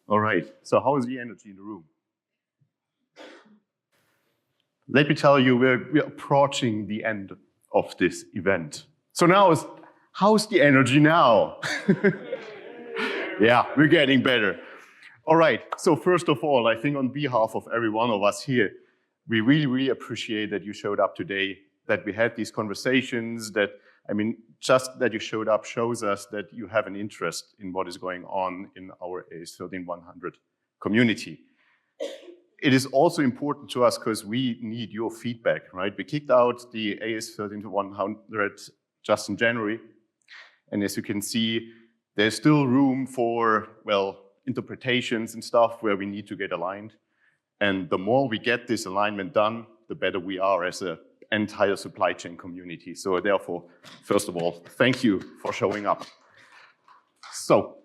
All right, so how is the energy in the room? Let me tell you, we're approaching the end of this event. So now, how's the energy now? Yeah, we're getting better. All right, so first of all, I think on behalf of every one of us here, we really, really appreciate that you showed up today, that we had these conversations, that, I mean, just that you showed up shows us that you have an interest in what is going on in our AS13100 community. It is also important to us because we need your feedback, right? We kicked out the AS13100 just in January. And as you can see, there's still room for, well, interpretations and stuff where we need to get aligned. And the more we get this alignment done, the better we are as an entire supply chain community. So therefore, first of all, thank you for showing up. So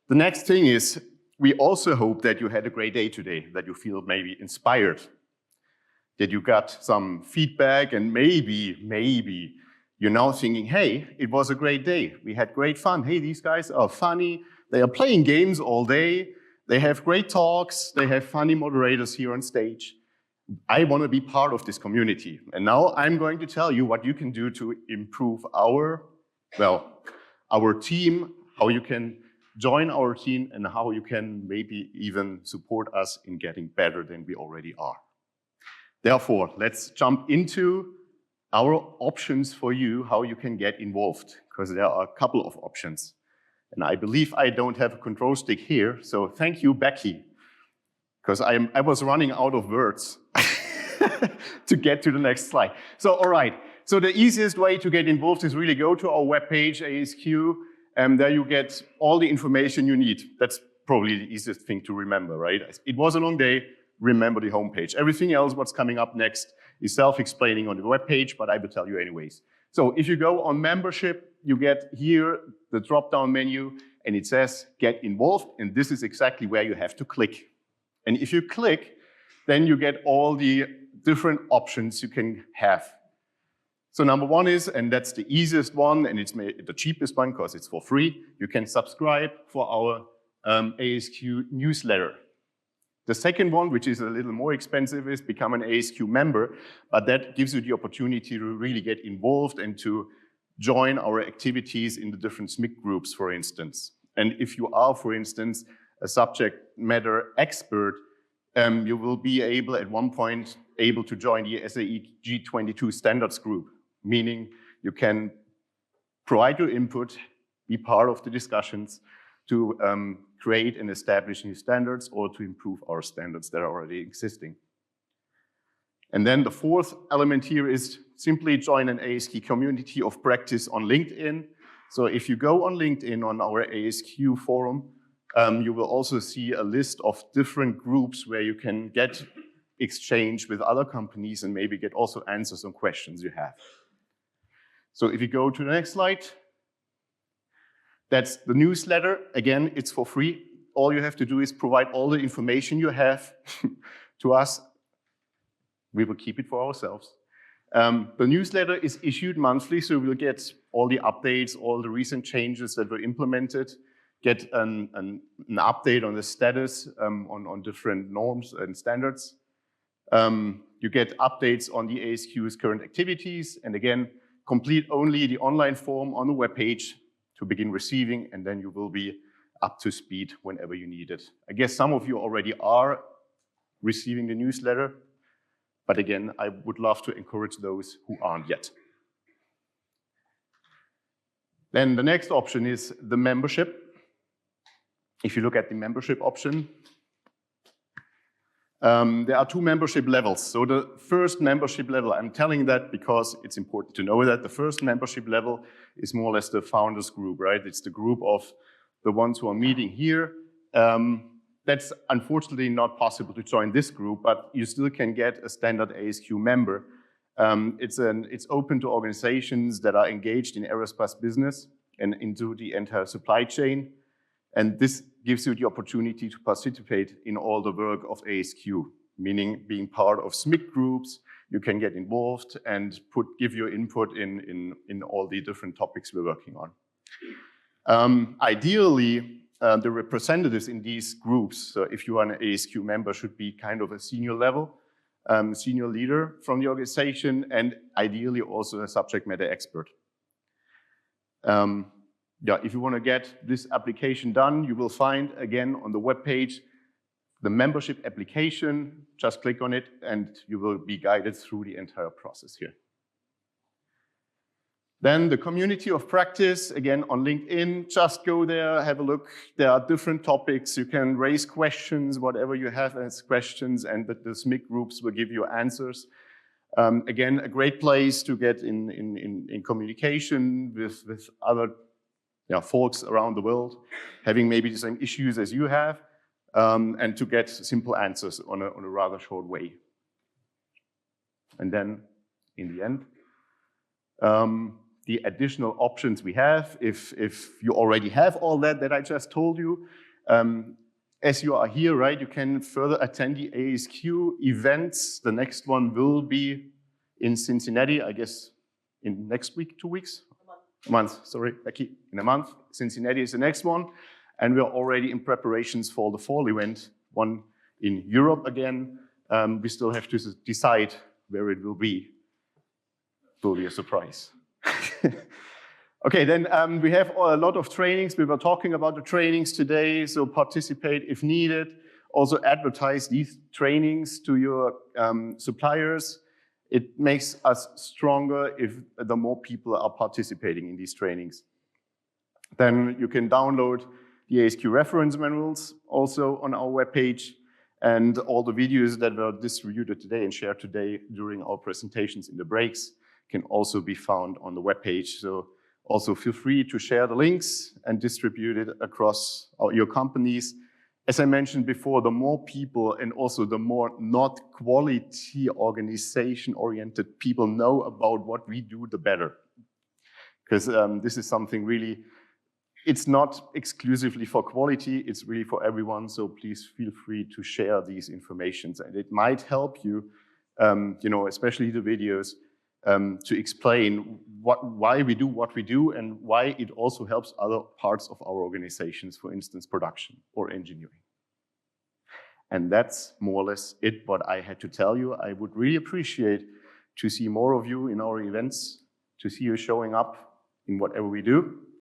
the next thing is, we also hope that you had a great day today, that you feel maybe inspired, that you got some feedback, and maybe you're now thinking, hey, it was a great day. We had great fun. Hey, these guys are funny. They are playing games all day. They have great talks. They have funny moderators here on stage. I want to be part of this community. And now I'm going to tell you what you can do to improve our team, how you can join our team, and how you can maybe even support us in getting better than we already are. Therefore, let's jump into our options for you, how you can get involved, because there are a couple of options. And I believe I don't have a control stick here, so thank you, Becky, because I was running out of words to get to the next slide. So, all right, so the easiest way to get involved is really go to our webpage, AESQ, and there you get all the information you need. That's probably the easiest thing to remember, right? It was a long day, remember the homepage. Everything else, what's coming up next, is self-explaining on the webpage, but I will tell you anyways. So if you go on membership, you get here the drop-down menu, and it says get involved, and this is exactly where you have to click. And if you click, then you get all the different options you can have. So number one is, and that's the easiest one, and it's the cheapest one because it's for free, you can subscribe for our AESQ newsletter. The second one, which is a little more expensive, is become an AESQ member, but that gives you the opportunity to really get involved and to join our activities in the different SMIC groups, for instance. And if you are, for instance, a subject matter expert, you will be able at one point to join the SAE G22 standards group, meaning you can provide your input, be part of the discussions to create and establish new standards or to improve our standards that are already existing. And then the fourth element here is simply join an AESQ community of practice on LinkedIn. So if you go on LinkedIn on our AESQ forum, you will also see a list of different groups where you can get exchange with other companies and maybe get also answers on questions you have. So if you go to the next slide, that's the newsletter. Again, it's for free. All you have to do is provide all the information you have to us. We will keep it for ourselves. The newsletter is issued monthly, so we'll get all the updates, all the recent changes that were implemented, get an update on the status on different norms and standards. You get updates on the AESQ's current activities, and again, complete only the online form on the webpage to begin receiving, and then you will be up to speed whenever you need it. I guess some of you already are receiving the newsletter, but again, I would love to encourage those who aren't yet. Then the next option is the membership. If you look at the membership option, there are two membership levels. So the first membership level, I'm telling that because it's important to know that the first membership level is more or less the founders group, right? It's the group of the ones who are meeting here. That's unfortunately not possible to join this group, but you still can get a standard AESQ member. It's open to organizations that are engaged in aerospace business and into the entire supply chain. And this gives you the opportunity to participate in all the work of AESQ, meaning being part of SMIC groups, you can get involved and give your input in all the different topics we're working on. Ideally, the representatives in these groups, so if you are an AESQ member, should be kind of a senior level, senior leader from the organization, and ideally also a subject matter expert. Yeah, if you want to get this application done, you will find again on the web page the membership application. Just click on it and you will be guided through the entire process here. Then the community of practice, again on LinkedIn, just go there, have a look. There are different topics. You can raise questions, whatever you have as questions, and the SMIC groups will give you answers. Again, a great place to get in communication with other folks around the world, having maybe the same issues as you have, and to get simple answers on a rather short way. And then, in the end, the additional options we have, if you already have all that I just told you, as you are here, right, you can further attend the AESQ events. The next one will be in Cincinnati, I guess, in next week, 2 weeks? A month, sorry, Becky, in a month. Cincinnati is the next one. And we're already in preparations for the fall event, one in Europe again. We still have to decide where it will be. It will be a surprise. Okay, then we have a lot of trainings. We were talking about the trainings today, so participate if needed. Also advertise these trainings to your suppliers. It makes us stronger if the more people are participating in these trainings. Then you can download the AESQ reference manuals also on our webpage, and all the videos that were distributed today and shared today during our presentations in the breaks can also be found on the webpage. So also feel free to share the links and distribute it across your companies. As I mentioned before, the more people and also the more not quality organization-oriented people know about what we do, the better. Because this is something really, it's not exclusively for quality, it's really for everyone. So please feel free to share these informations. And it might help you, especially the videos, to explain why we do what we do and why it also helps other parts of our organizations, for instance, production or engineering. And that's more or less it, what I had to tell you. I would really appreciate to see more of you in our events, to see you showing up in whatever we do.